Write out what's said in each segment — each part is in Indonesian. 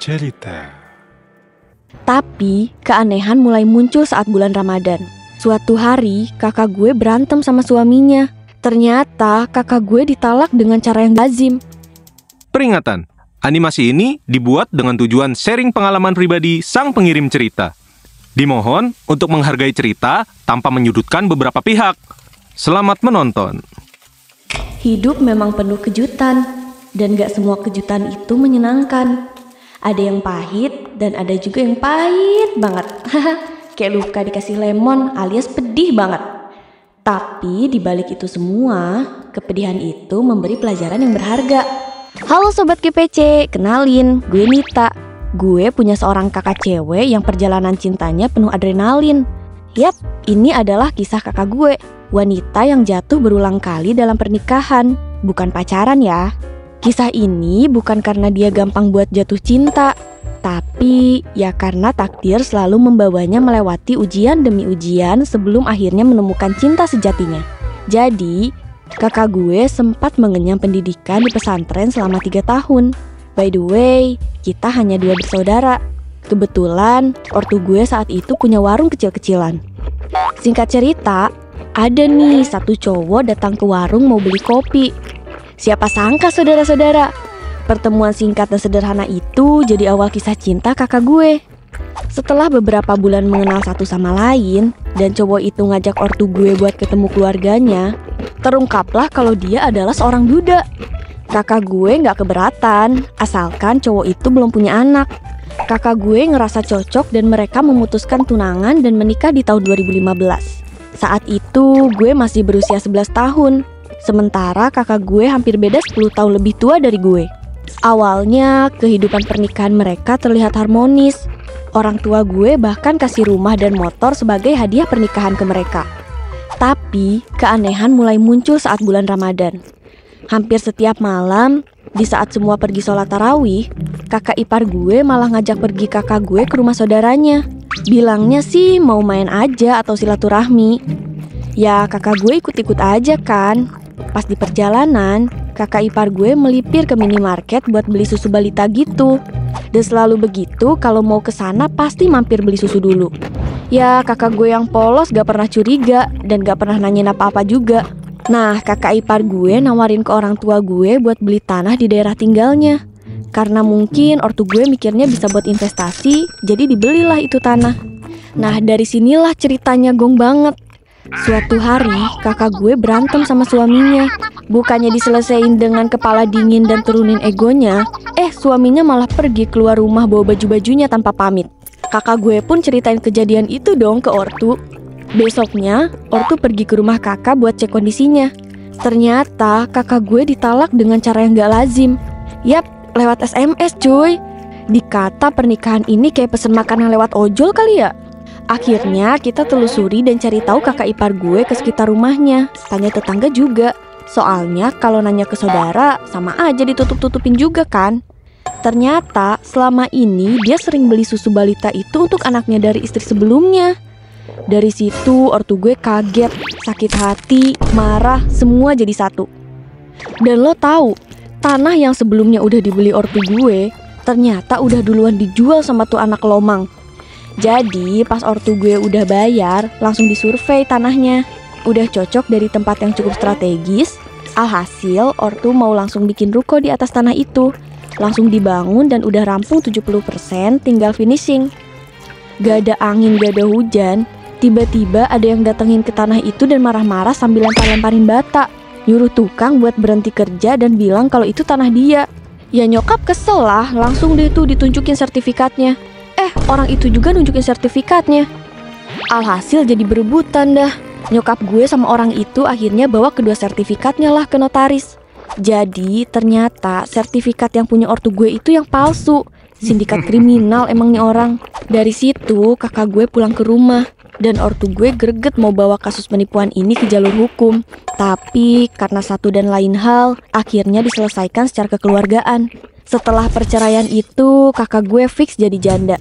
cerita. Tapi keanehan mulai muncul saat bulan Ramadan. Suatu hari kakak gue berantem sama suaminya. Ternyata kakak gue ditalak dengan cara yang lazim. Peringatan, animasi ini dibuat dengan tujuan sharing pengalaman pribadi sang pengirim cerita. Dimohon untuk menghargai cerita tanpa menyudutkan beberapa pihak. Selamat menonton. Hidup memang penuh kejutan, dan gak semua kejutan itu menyenangkan. Ada yang pahit, dan ada juga yang pahit banget. Kayak luka dikasih lemon alias pedih banget. Tapi dibalik itu semua, kepedihan itu memberi pelajaran yang berharga. Halo Sobat GPC, kenalin, gue Nita. Gue punya seorang kakak cewek yang perjalanan cintanya penuh adrenalin. Yap, ini adalah kisah kakak gue, wanita yang jatuh berulang kali dalam pernikahan, bukan pacaran ya. Kisah ini bukan karena dia gampang buat jatuh cinta, tapi ya karena takdir selalu membawanya melewati ujian demi ujian sebelum akhirnya menemukan cinta sejatinya. Jadi, kakak gue sempat mengenyam pendidikan di pesantren selama 3 tahun. By the way, kita hanya 2 bersaudara. Kebetulan, ortu gue saat itu punya warung kecil-kecilan. Singkat cerita, ada nih satu cowok datang ke warung mau beli kopi. Siapa sangka saudara-saudara, pertemuan singkat dan sederhana itu jadi awal kisah cinta kakak gue. Setelah beberapa bulan mengenal satu sama lain, dan cowok itu ngajak ortu gue buat ketemu keluarganya, terungkaplah kalau dia adalah seorang duda. Kakak gue gak keberatan, asalkan cowok itu belum punya anak. Kakak gue ngerasa cocok dan mereka memutuskan tunangan dan menikah di tahun 2015. Saat itu gue masih berusia 11 tahun. Sementara kakak gue hampir beda 10 tahun lebih tua dari gue. Awalnya kehidupan pernikahan mereka terlihat harmonis. Orang tua gue bahkan kasih rumah dan motor sebagai hadiah pernikahan ke mereka. Tapi keanehan mulai muncul saat bulan Ramadan. Hampir setiap malam, di saat semua pergi sholat tarawih, kakak ipar gue malah ngajak pergi kakak gue ke rumah saudaranya. Bilangnya sih mau main aja atau silaturahmi. Ya kakak gue ikut-ikut aja kan. Pas di perjalanan, kakak ipar gue melipir ke minimarket buat beli susu balita gitu. Dan selalu begitu, kalau mau ke sana pasti mampir beli susu dulu. Ya kakak gue yang polos gak pernah curiga dan gak pernah nanyain apa-apa juga. Nah kakak ipar gue nawarin ke orang tua gue buat beli tanah di daerah tinggalnya. Karena mungkin ortu gue mikirnya bisa buat investasi, jadi dibelilah itu tanah. Nah dari sinilah ceritanya gong banget. Suatu hari kakak gue berantem sama suaminya. Bukannya diselesain dengan kepala dingin dan turunin egonya, suaminya malah pergi keluar rumah bawa baju-bajunya tanpa pamit. Kakak gue pun ceritain kejadian itu dong ke ortu. Besoknya ortu pergi ke rumah kakak buat cek kondisinya. Ternyata kakak gue ditalak dengan cara yang gak lazim. Yap, lewat SMS cuy. Dikata pernikahan ini kayak pesen makanan lewat ojol kali ya. Akhirnya kita telusuri dan cari tahu kakak ipar gue ke sekitar rumahnya. Tanya tetangga juga. Soalnya kalau nanya ke saudara sama aja ditutup-tutupin juga kan. Ternyata selama ini dia sering beli susu balita itu untuk anaknya dari istri sebelumnya. Dari situ ortu gue kaget, sakit hati, marah, semua jadi satu. Dan lo tahu, tanah yang sebelumnya udah dibeli ortu gue ternyata udah duluan dijual sama tuh anak lomang. Jadi pas ortu gue udah bayar, langsung disurvei tanahnya. Udah cocok dari tempat yang cukup strategis. Alhasil ortu mau langsung bikin ruko di atas tanah itu. Langsung dibangun dan udah rampung 70%, tinggal finishing. Gak ada angin, gak ada hujan. Tiba-tiba ada yang datengin ke tanah itu dan marah-marah sambil lempar-lemparin bata. Nyuruh tukang buat berhenti kerja dan bilang kalau itu tanah dia. Ya nyokap kesel lah, langsung deh tuh ditunjukin sertifikatnya. Orang itu juga nunjukin sertifikatnya. Alhasil jadi berebutan dah. Nyokap gue sama orang itu akhirnya bawa kedua sertifikatnya lah ke notaris. Jadi ternyata sertifikat yang punya ortu gue itu yang palsu. Sindikat kriminal emang nih orang. Dari situ kakak gue pulang ke rumah. Dan ortu gue greget mau bawa kasus penipuan ini ke jalur hukum. Tapi karena satu dan lain hal, akhirnya diselesaikan secara kekeluargaan. Setelah perceraian itu, kakak gue fix jadi janda.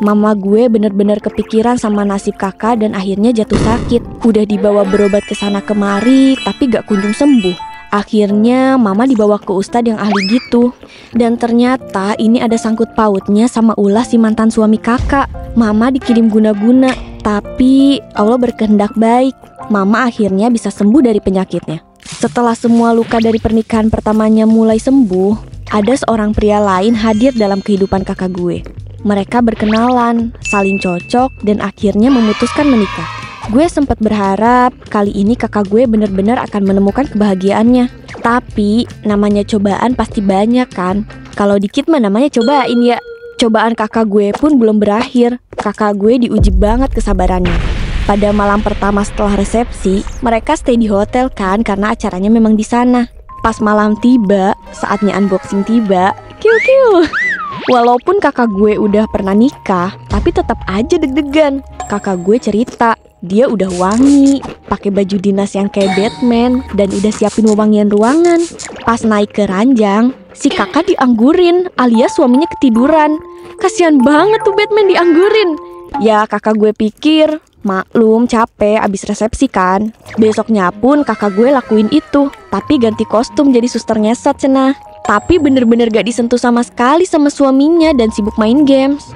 Mama gue bener-bener kepikiran sama nasib kakak dan akhirnya jatuh sakit. Udah dibawa berobat ke sana kemari, tapi gak kunjung sembuh. Akhirnya mama dibawa ke ustadz yang ahli gitu. Dan ternyata ini ada sangkut pautnya sama ulah si mantan suami kakak. Mama dikirim guna-guna, tapi Allah berkehendak baik. Mama akhirnya bisa sembuh dari penyakitnya. Setelah semua luka dari pernikahan pertamanya mulai sembuh, ada seorang pria lain hadir dalam kehidupan kakak gue. Mereka berkenalan, saling cocok, dan akhirnya memutuskan menikah. Gue sempat berharap kali ini kakak gue benar-benar akan menemukan kebahagiaannya. Tapi namanya cobaan pasti banyak kan. Kalau dikit mah namanya cobain ya. Cobaan kakak gue pun belum berakhir. Kakak gue diuji banget kesabarannya. Pada malam pertama setelah resepsi, mereka stay di hotel kan karena acaranya memang di sana. Pas malam tiba, saatnya unboxing tiba, kiu. Walaupun kakak gue udah pernah nikah, tapi tetap aja deg-degan. Kakak gue cerita, dia udah wangi, pakai baju dinas yang kayak Batman, dan udah siapin wewangian ruangan. Pas naik ke ranjang, si kakak dianggurin, alias suaminya ketiduran. Kasian banget tuh Batman dianggurin. Ya kakak gue pikir, maklum capek abis resepsi kan. Besoknya pun kakak gue lakuin itu, tapi ganti kostum jadi suster ngesot cenah. Tapi bener-bener gak disentuh sama sekali sama suaminya dan sibuk main games.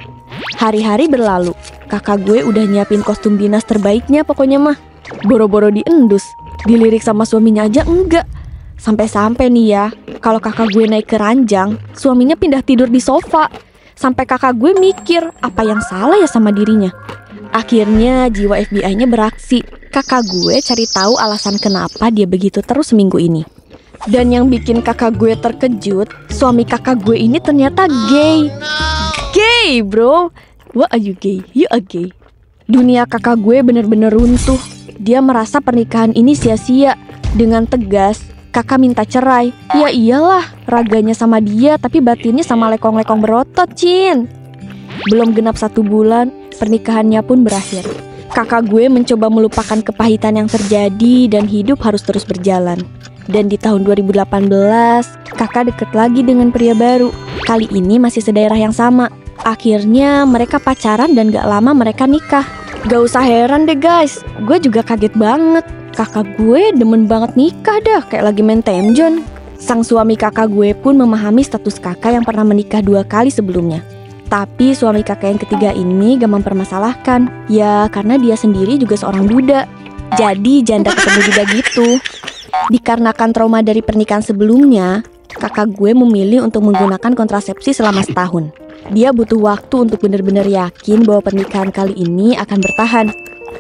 Hari-hari berlalu, kakak gue udah nyiapin kostum dinas terbaiknya pokoknya mah. Boro-boro diendus, dilirik sama suaminya aja enggak. Sampai-sampai nih ya, kalau kakak gue naik ke ranjang, suaminya pindah tidur di sofa. Sampai kakak gue mikir, apa yang salah ya sama dirinya. Akhirnya jiwa FBI-nya beraksi. Kakak gue cari tahu alasan kenapa dia begitu terus seminggu ini. Dan yang bikin kakak gue terkejut, suami kakak gue ini ternyata gay. Gay bro. What are you gay? You are gay. Dunia kakak gue bener-bener runtuh. Dia merasa pernikahan ini sia-sia. Dengan tegas, kakak minta cerai. Ya iyalah, raganya sama dia tapi batinnya sama lekong-lekong berotot, Cin. Belum genap 1 bulan, pernikahannya pun berakhir. Kakak gue mencoba melupakan kepahitan yang terjadi dan hidup harus terus berjalan. Dan di tahun 2018, kakak deket lagi dengan pria baru. Kali ini masih sedaerah yang sama. Akhirnya mereka pacaran dan gak lama mereka nikah. Gak usah heran deh guys, gue juga kaget banget. Kakak gue demen banget nikah dah, kayak lagi main temjon. Sang suami kakak gue pun memahami status kakak yang pernah menikah 2 kali sebelumnya. Tapi suami kakak yang ketiga ini gak mempermasalahkan. Ya karena dia sendiri juga seorang duda. Jadi janda ketemu duda gitu. Dikarenakan trauma dari pernikahan sebelumnya, kakak gue memilih untuk menggunakan kontrasepsi selama setahun. Dia butuh waktu untuk benar-benar yakin bahwa pernikahan kali ini akan bertahan.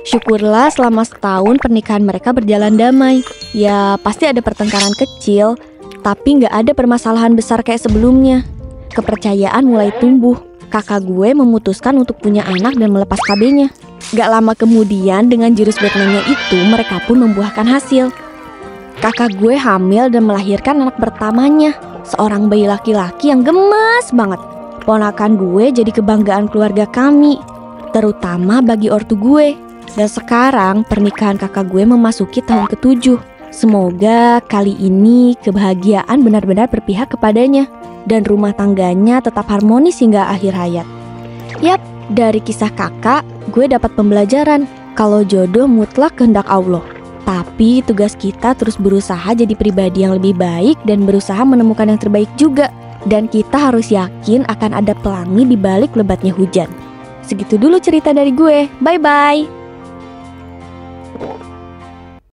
Syukurlah selama setahun pernikahan mereka berjalan damai. Ya pasti ada pertengkaran kecil, tapi nggak ada permasalahan besar kayak sebelumnya. Kepercayaan mulai tumbuh. Kakak gue memutuskan untuk punya anak dan melepas KB-nya. Gak lama kemudian dengan jurus Batman-nya itu mereka pun membuahkan hasil. Kakak gue hamil dan melahirkan anak pertamanya, seorang bayi laki-laki yang gemas banget. Ponakan gue jadi kebanggaan keluarga kami, terutama bagi ortu gue. Dan sekarang pernikahan kakak gue memasuki tahun ke-7. Semoga kali ini kebahagiaan benar-benar berpihak kepadanya dan rumah tangganya tetap harmonis hingga akhir hayat. Yap, dari kisah kakak, gue dapat pembelajaran kalau jodoh mutlak kehendak Allah. Tapi tugas kita terus berusaha jadi pribadi yang lebih baik dan berusaha menemukan yang terbaik juga. Dan kita harus yakin akan ada pelangi di balik lebatnya hujan. Segitu dulu cerita dari gue. Bye-bye.